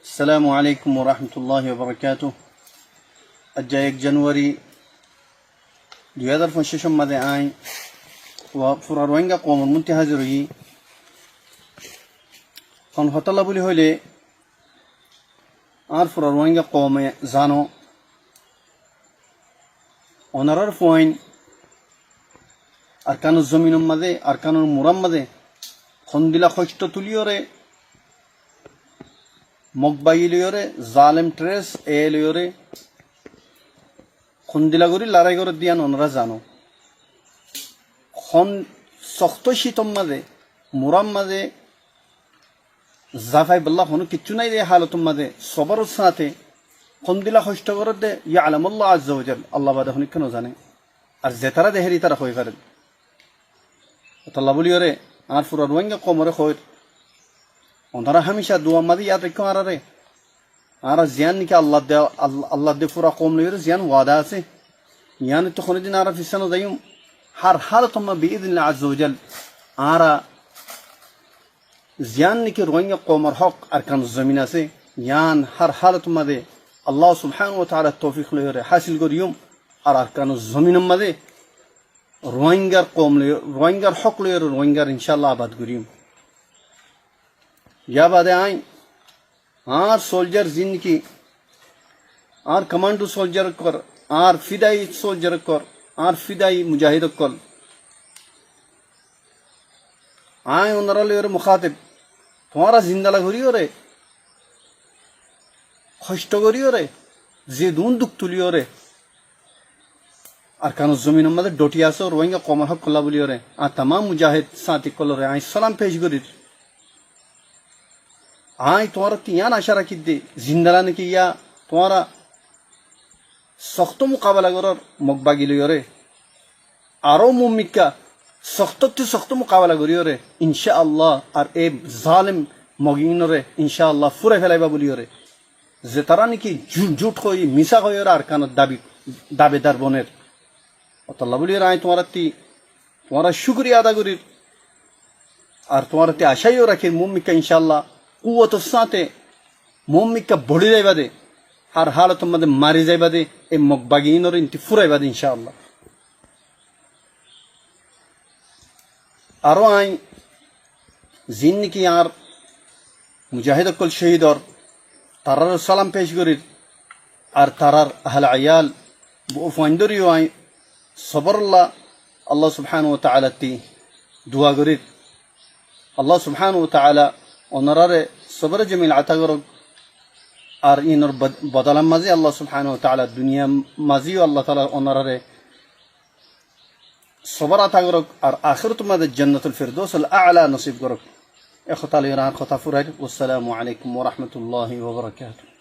السلام عليكم ورحمة الله وبركاته. আজ 1 জানুয়ারি 2025 মধ্যে আই পুরা রোহিঙ্গা কওমের মধ্যে হাজির হই কোন হতলা বলি হইলে আর পুরা রোহিঙ্গা কওমে জানো অনারার পয়েন্ট আরকানুজ জমিনের মধ্যে আরকানুল মুরাম মধ্যে খন্দিলা খষ্ট তুলিওরে মকবাইলিওরে জালেম ট্রেস এলিওরে খন্দিলাগুড়ি লড়াই করে দিয়ান ওনারা জানো খন শক্ত শীতম মাঝে মুরাম মাঝে জাফাই বল্লা কোনো কিচ্ছু নাই রে হালতম মাঝে সবার সাথে খন্দিলা খষ্ট করে দে ইয়া আলামুল্লাহ আজ্জা ওয়াজাল আল্লাহ বাদে হনি কেন জানে আর জেতারা দেহেরি তারা হয়ে পারেন আল্লাহ বলিওরে আর পুরা রোহিঙ্গা কমরে হয় ওনারা হামেশা দুয়া মাদি ইয়াদ রেখো আরে আর জিয়ান নিকে আল্লাহ দে পুরা কম লইরে জিয়ান ওয়াদা আছে ইয়ানি তো কোনদিন আর ফিসানো যাইম হার হালতম বিইذن আজ্জা ওয়াজাল আর জিয়ান নিকে রোহিঙ্গা কমর হক আরকান জমিন আছে ইয়ান হার হালতম মাদে আল্লাহ সুবহানাহু ওয়া তাআলা তৌফিক লইরে হাসিল করিয়ম আর আরকান জমিন মাদে রোহিঙ্গার কম রোহিঙ্গার হক লইরে রোহিঙ্গার ইনশাআল্লাহ আবাদ করিয়ম या बादे आई आर सोल्जर जिंदगी आर कमांडो सोल्जर कर आर फिदाई सोल्जर कर आर फिदाई मुजाहिद कर आय उनराले मुखातिब तुम्हारा जिंदाला करियो रे कष्ट करियो रे जे दून दुख तुलियो रे अरकान जमीन मदे डोटियासो रोहिंगा कौमर हक कल्ला बोलियो रे आ तमाम मुजाहिद साथी कल्लो रे आय सलाम पेश करी आय तुम्हारा तियान आशा रखी दे जिंदाला ने किया तुम्हारा सख्त मुकाबला करो मकबागी लियो रे आरो मुमिका सख्त मुकाबला करियो रे इंशाअल्लाह और ए जालिम मगिन रे इंशाअल्लाह फुरे फेलाइबा बोलियो रे जे तारा ने की झूठ कोई मिसा कोई रे अरकान दावेदार बनेर अल्लाह बोलियो रे आय तुम्हारा शुक्रिया अदा करी और तुम्हारा ते आशाइयो रखे मुमिका इंशाअल्लाह कुवत साथे मोमिका बड़ी जाइबा दे हर हालत मदे मारी जाइबा दे ए मकबागीन और इंति फुराइबा दे इंशाअल्लाह आरो आई जिन्न की यार मुजाहिद कुल शहीद और तारार सलाम पेश करी और तारार अहल अयाल वो फंदरी आई सबरल्लाह अल्लाह सुब्हानाहु व तआला ती दुआ करी अल्लाह सुब्हानाहु व तआला ओनरारे सबर जमील आता करो और इन और बदला मजी अल्लाह सुब्हानाहु व तआला दुनिया मजी अल्लाह ताला ओनरारे सबर आता करो और आखिरत में जन्नतुल फिरदौस अल आला नसीब करो ए खुदा ले खता फुराइल वस्सलामु अलैकुम व रहमतुल्लाहि व बरकातहू।